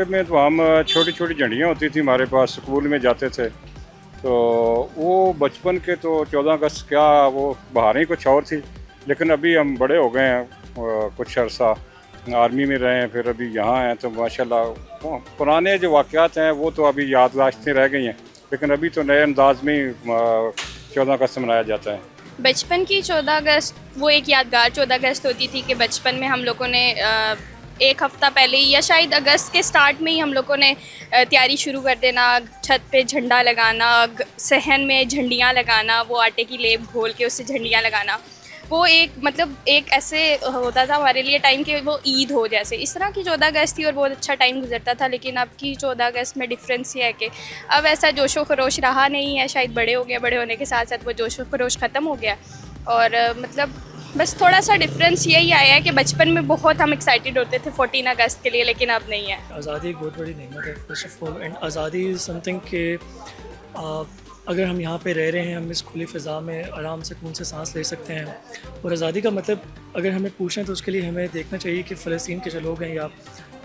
के में तो हम छोटी छोटी झंडियाँ होती थी हमारे पास, स्कूल में जाते थे। तो वो बचपन के तो 14 अगस्त क्या, वो बहारें ही कुछ और थी। लेकिन अभी हम बड़े हो गए हैं, कुछ अर्सा आर्मी में रहे हैं, फिर अभी यहाँ हैं, तो माशाल्लाह पुराने जो वाक़यात हैं वो तो अभी याददाश्तें रह गई हैं। लेकिन अभी तो नए अंदाज में 14 अगस्त मनाया जाता है। बचपन की 14 अगस्त वो एक यादगार 14 अगस्त होती थी कि बचपन में हम लोगों ने एक हफ़्ता पहले ही या शायद अगस्त के स्टार्ट में ही हम लोगों ने तैयारी शुरू कर देना, छत पे झंडा लगाना, सहन में झंडियाँ लगाना, वो आटे की लेप घोल के उससे झंडियाँ लगाना। वो एक मतलब एक ऐसे होता था हमारे लिए टाइम कि वो ईद हो जैसे, इस तरह की 14 अगस्त थी और बहुत अच्छा टाइम गुजरता था। लेकिन अब की 14 अगस्त में डिफरेंस ये है कि अब ऐसा जोशो खरोश रहा नहीं है, शायद बड़े हो गए, बड़े होने के साथ साथ वो जोशो खरोश ख़त्म हो गया। और मतलब बस थोड़ा सा डिफरेंस यही आया है कि बचपन में बहुत हम एक्साइटेड होते थे 14 अगस्त के लिए, लेकिन अब नहीं है। आज़ादी एक बहुत बड़ी नेमत है फर्स्ट ऑफ ऑल, एंड आज़ादी इज़ समथिंग कि अगर हम यहाँ पे रह रहे हैं, हम इस खुली फ़िज़ा में आराम से सुकून से सांस ले सकते हैं। और आज़ादी का मतलब अगर हमें पूछें तो उसके लिए हमें देखना चाहिए कि फ़लस्तीन के जो लोग हैं या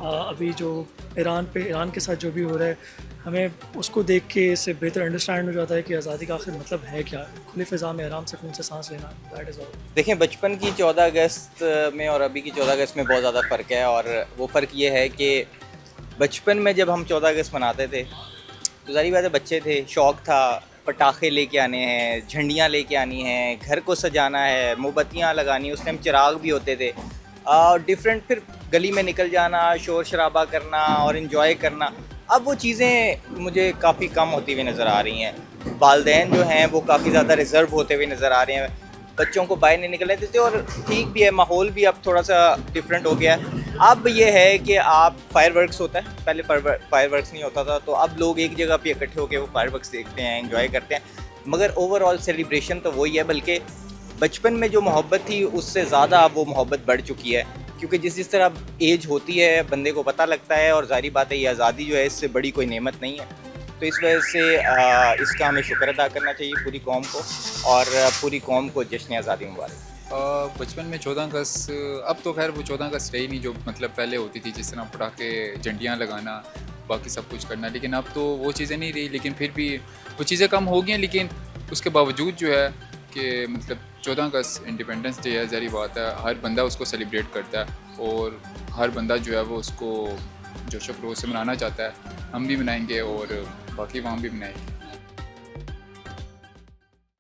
अभी जो ईरान के साथ जो भी हो रहा है, हमें उसको देख के इससे बेहतर अंडरस्टैंड हो जाता है कि आज़ादी का आखिर मतलब है क्या। खुली फ़िज़ा में आराम से सुकून से सांस लेना, दैट इज़ ऑल। देखें, बचपन की 14 अगस्त में और अभी की 14 अगस्त में बहुत ज़्यादा फ़र्क है। और वो फ़र्क ये है कि बचपन में जब हम 14 अगस्त मनाते थे तो ज़ाहिर बात है बच्चे थे, शौक़ था, पटाखे लेके आने हैं, झंडियाँ लेके आनी हैं, घर को सजाना है, मोमबत्तियाँ लगानी, उस टाइम चिराग भी होते थे और डिफरेंट, फिर गली में निकल जाना, शोर शराबा करना और इन्जॉय करना। अब वो चीज़ें मुझे काफ़ी कम होती हुई नज़र आ रही हैं। वालिदैन जो हैं वो काफ़ी ज़्यादा रिज़र्व होते हुए नज़र आ रहे हैं, बच्चों को बाहर नहीं निकलने देते। और ठीक भी है, माहौल भी अब थोड़ा सा डिफरेंट हो गया है। अब ये है कि आप फायरवर्क्स होता है, पहले फायरवर्क्स नहीं होता था, तो अब लोग एक जगह पे इकट्ठे होकर वो फायरवर्क्स देखते हैं, एंजॉय करते हैं। मगर ओवरऑल सेलिब्रेशन तो वही है, बल्कि बचपन में जो मोहब्बत थी उससे ज़्यादा अब वो मोहब्बत बढ़ चुकी है। क्योंकि जिस तरह एज होती है बंदे को पता लगता है, और ज़ाहिर बात है ये आज़ादी जो है इससे बड़ी कोई नेमत नहीं है। तो इस वजह से इसका हमें शुक्र अदा करना चाहिए पूरी कौम को, और पूरी कौम को जश्न आज़ादी मुबारक। बचपन में 14 अगस्त, अब तो खैर वो 14 अगस्त रही नहीं जो मतलब पहले होती थी, जिस तरह पटाखे, झंडियाँ लगाना, बाकी सब कुछ करना। लेकिन अब तो वो चीज़ें नहीं रही। लेकिन फिर भी वो चीज़ें कम हो गई हैं। लेकिन उसके बावजूद जो है कि मतलब 14 अगस्त इंडिपेंडेंस डे है, ज़ाहिर बात है हर बंदा उसको सेलिब्रेट करता है और हर बंदा जो है वो उसको जोशो खरोश से मनाना चाहता है। हम भी मनाएंगे और बाकी वहाँ भी मनाएंगे।